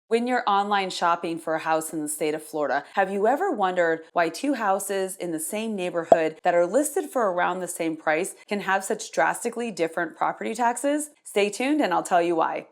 When you're online shopping for a house in the state of Florida, have you ever wondered why two houses in the same neighborhood that are listed for around the same price can have such drastically different property taxes? Stay tuned and I'll tell you why.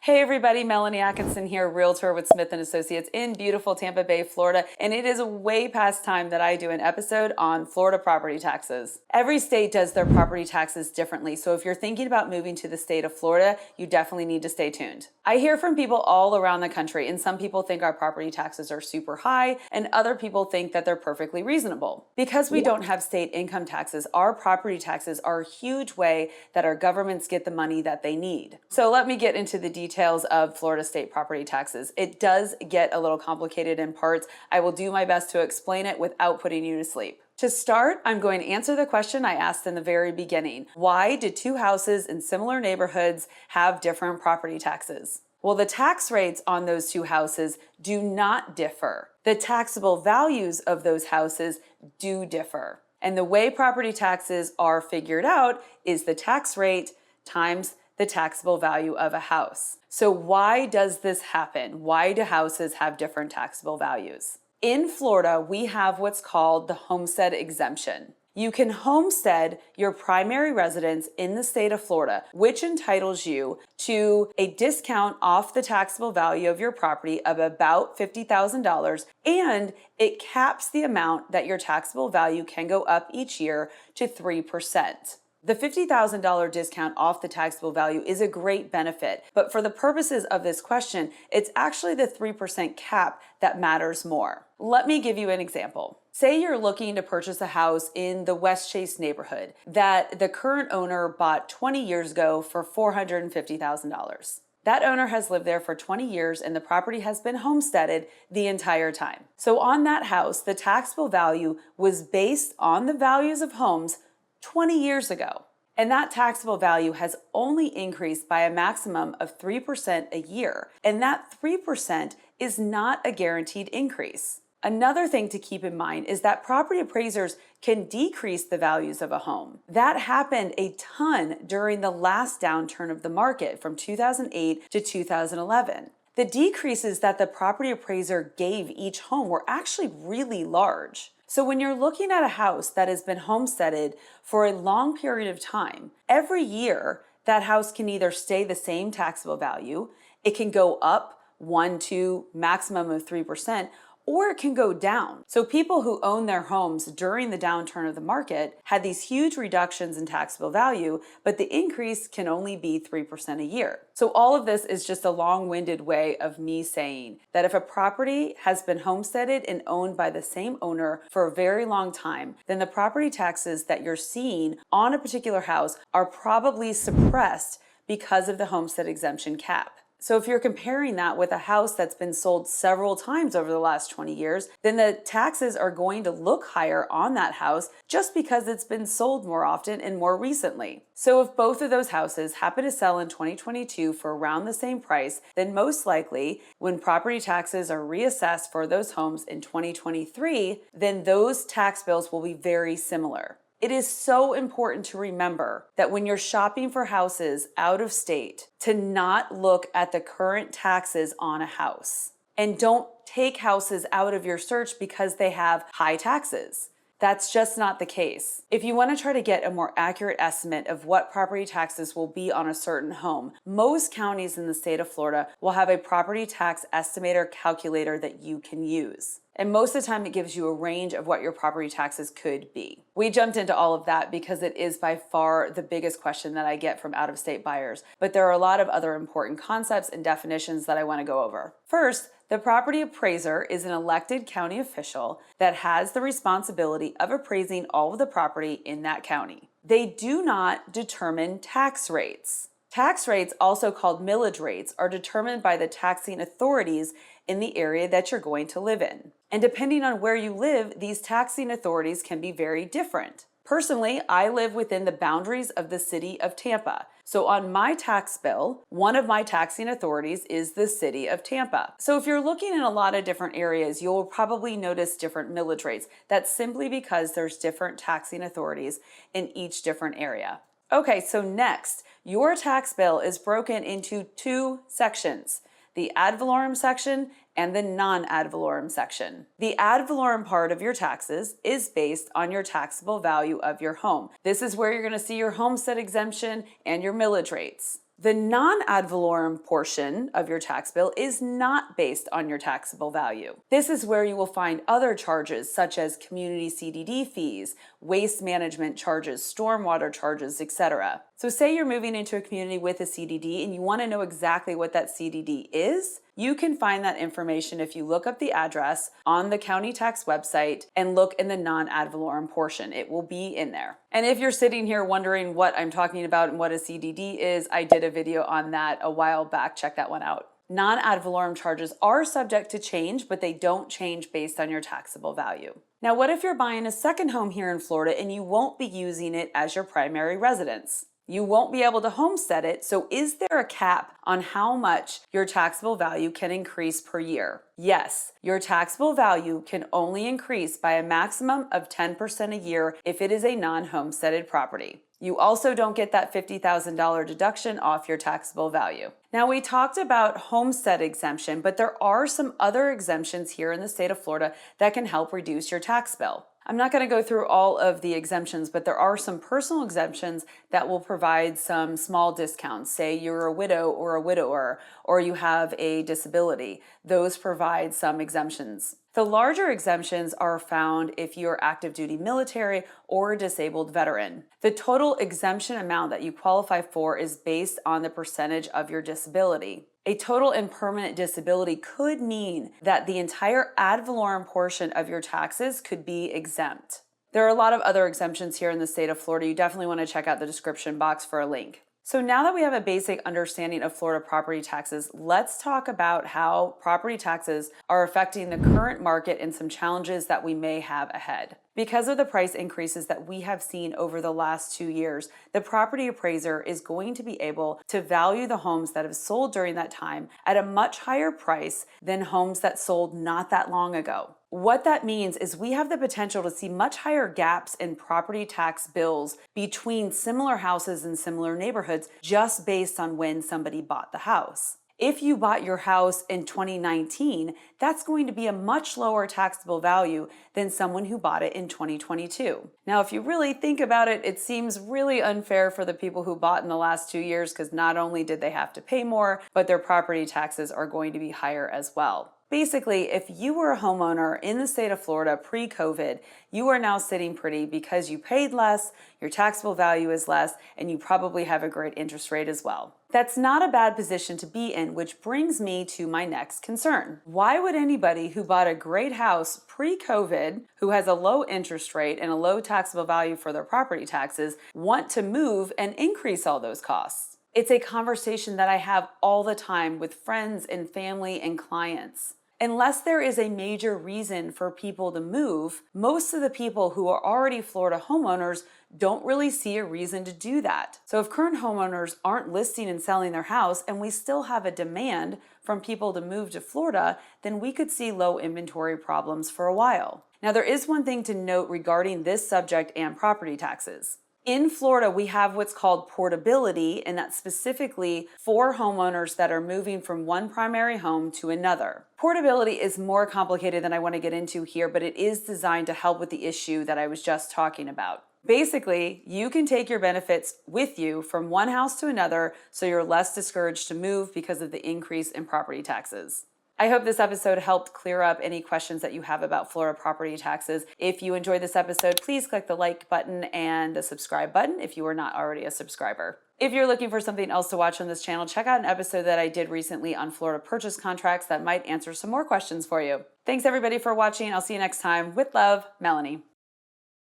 Hey everybody, Melanie here, Realtor with Smith & Associates in beautiful Tampa Bay, Florida, and it is way past time that I do an episode on Florida property taxes. Every state does their property taxes differently, so if you're thinking about moving to the state of Florida, you definitely need to stay tuned. I hear from people all around the country, and some people think our property taxes are super high, and other people think that they're perfectly reasonable. Because we don't have state income taxes, our property taxes are a huge way that our governments get the money that they need. So let me get into the details of Florida state property taxes. It does get a little complicated in parts. I will do my best to explain it without putting you to sleep. To start, I'm going to answer the question I asked in the very beginning. Why did two houses in similar neighborhoods have different property taxes? Well, the tax rates on those two houses do not differ. The taxable values of those houses do differ. And the way property taxes are figured out is the tax rate times the taxable value of a house. So why does this happen? Why do houses have different taxable values? In Florida, we have what's called the homestead exemption. You can homestead your primary residence in the state of Florida, which entitles you to a discount off the taxable value of your property of about $50,000, and it caps the amount that your taxable value can go up each year to 3%. The $50,000 discount off the taxable value is a great benefit, but for the purposes of this question, it's actually the 3% cap that matters more. Let me give you an example. Say you're looking to purchase a house in the West Chase neighborhood that the current owner bought 20 years ago for $450,000. That owner has lived there for 20 years and the property has been homesteaded the entire time. So on that house, the taxable value was based on the values of homes 20 years ago. And that taxable value has only increased by a maximum of 3% a year. And that 3% is not a guaranteed increase. Another thing to keep in mind is that property appraisers can decrease the values of a home. That happened a ton during the last downturn of the market from 2008 to 2011. The decreases that the property appraiser gave each home were actually really large. So when you're looking at a house that has been homesteaded for a long period of time, every year that house can either stay the same taxable value, it can go up 1 to maximum of 3%, or it can go down. So people who own their homes during the downturn of the market had these huge reductions in taxable value, but the increase can only be 3% a year. So all of this is just a long-winded way of me saying that if a property has been homesteaded and owned by the same owner for a very long time, then the property taxes that you're seeing on a particular house are probably suppressed because of the homestead exemption cap. So if you're comparing that with a house that's been sold several times over the last 20 years, then the taxes are going to look higher on that house just because it's been sold more often and more recently. So if both of those houses happen to sell in 2022 for around the same price, then most likely when property taxes are reassessed for those homes in 2023, then those tax bills will be very similar. It is so important to remember that when you're shopping for houses out of state, to not look at the current taxes on a house. And don't take houses out of your search because they have high taxes. That's just not the case. If you want to try to get a more accurate estimate of what property taxes will be on a certain home, most counties in the state of Florida will have a property tax estimator calculator that you can use. And most of the time it gives you a range of what your property taxes could be. We jumped into all of that because it is by far the biggest question that I get from out-of-state buyers. But there are a lot of other important concepts and definitions that I want to go over. First, the property appraiser is an elected county official that has the responsibility of appraising all of the property in that county. They do not determine tax rates. Tax rates, also called millage rates, are determined by the taxing authorities in the area that you're going to live in. And depending on where you live, these taxing authorities can be very different. Personally, I live within the boundaries of the city of Tampa. So on my tax bill, one of my taxing authorities is the city of Tampa. So if you're looking in a lot of different areas, you'll probably notice different millage rates. That's simply because there's different taxing authorities in each different area. Okay, so next, your tax bill is broken into two sections, the ad valorem section and the non-ad valorem section. The ad valorem part of your taxes is based on your taxable value of your home. This is where you're going to see your homestead exemption and your millage rates. The non-ad valorem portion of your tax bill is not based on your taxable value. This is where you will find other charges such as community CDD fees, waste management charges, stormwater charges, etc. So say you're moving into a community with a CDD and you want to know exactly what that CDD is. You can find that information if you look up the address on the county tax website and look in the non-ad valorem portion. It will be in there. And if you're sitting here wondering what I'm talking about and what a CDD is, I did a video on that a while back. Check that one out. Non-ad valorem charges are subject to change, but they don't change based on your taxable value. Now, what if you're buying a second home here in Florida and you won't be using it as your primary residence? You won't be able to homestead it, so is there a cap on how much your taxable value can increase per year? Yes, your taxable value can only increase by a maximum of 10% a year if it is a non-homesteaded property. You also don't get that $50,000 deduction off your taxable value. Now, we talked about homestead exemption, but there are some other exemptions here in the state of Florida that can help reduce your tax bill. I'm not going to go through all of the exemptions, but there are some personal exemptions that will provide some small discounts. Say you're a widow or a widower, or you have a disability. Those provide some exemptions. The larger exemptions are found if you're active duty military or a disabled veteran. The total exemption amount that you qualify for is based on the percentage of your disability. A total and permanent disability could mean that the entire ad valorem portion of your taxes could be exempt. There are a lot of other exemptions here in the state of Florida. You definitely want to check out the description box for a link. So now that we have a basic understanding of Florida property taxes, let's talk about how property taxes are affecting the current market and some challenges that we may have ahead. Because of the price increases that we have seen over the last 2 years, the property appraiser is going to be able to value the homes that have sold during that time at a much higher price than homes that sold not that long ago. What that means is we have the potential to see much higher gaps in property tax bills between similar houses in similar neighborhoods just based on when somebody bought the house. If you bought your house in 2019, that's going to be a much lower taxable value than someone who bought it in 2022. Now, if you really think about it, it seems really unfair for the people who bought in the last 2 years because not only did they have to pay more, but their property taxes are going to be higher as well. Basically, if you were a homeowner in the state of Florida pre-COVID, you are now sitting pretty because you paid less, your taxable value is less, and you probably have a great interest rate as well. That's not a bad position to be in, which brings me to my next concern. Why would anybody who bought a great house pre-COVID, who has a low interest rate and a low taxable value for their property taxes, want to move and increase all those costs? It's a conversation that I have all the time with friends and family and clients. Unless there is a major reason for people to move, most of the people who are already Florida homeowners don't really see a reason to do that. So if current homeowners aren't listing and selling their house and we still have a demand from people to move to Florida, then we could see low inventory problems for a while. Now, there is one thing to note regarding this subject and property taxes. In Florida, we have what's called portability, and that's specifically for homeowners that are moving from one primary home to another. Portability is more complicated than I want to get into here, but it is designed to help with the issue that I was just talking about. Basically, you can take your benefits with you from one house to another so you're less discouraged to move because of the increase in property taxes. I hope this episode helped clear up any questions that you have about Florida property taxes. If you enjoyed this episode, please click the like button and the subscribe button if you are not already a subscriber. If you're looking for something else to watch on this channel, check out an episode that I did recently on Florida purchase contracts that might answer some more questions for you. Thanks everybody for watching. I'll see you next time. With love, Melanie.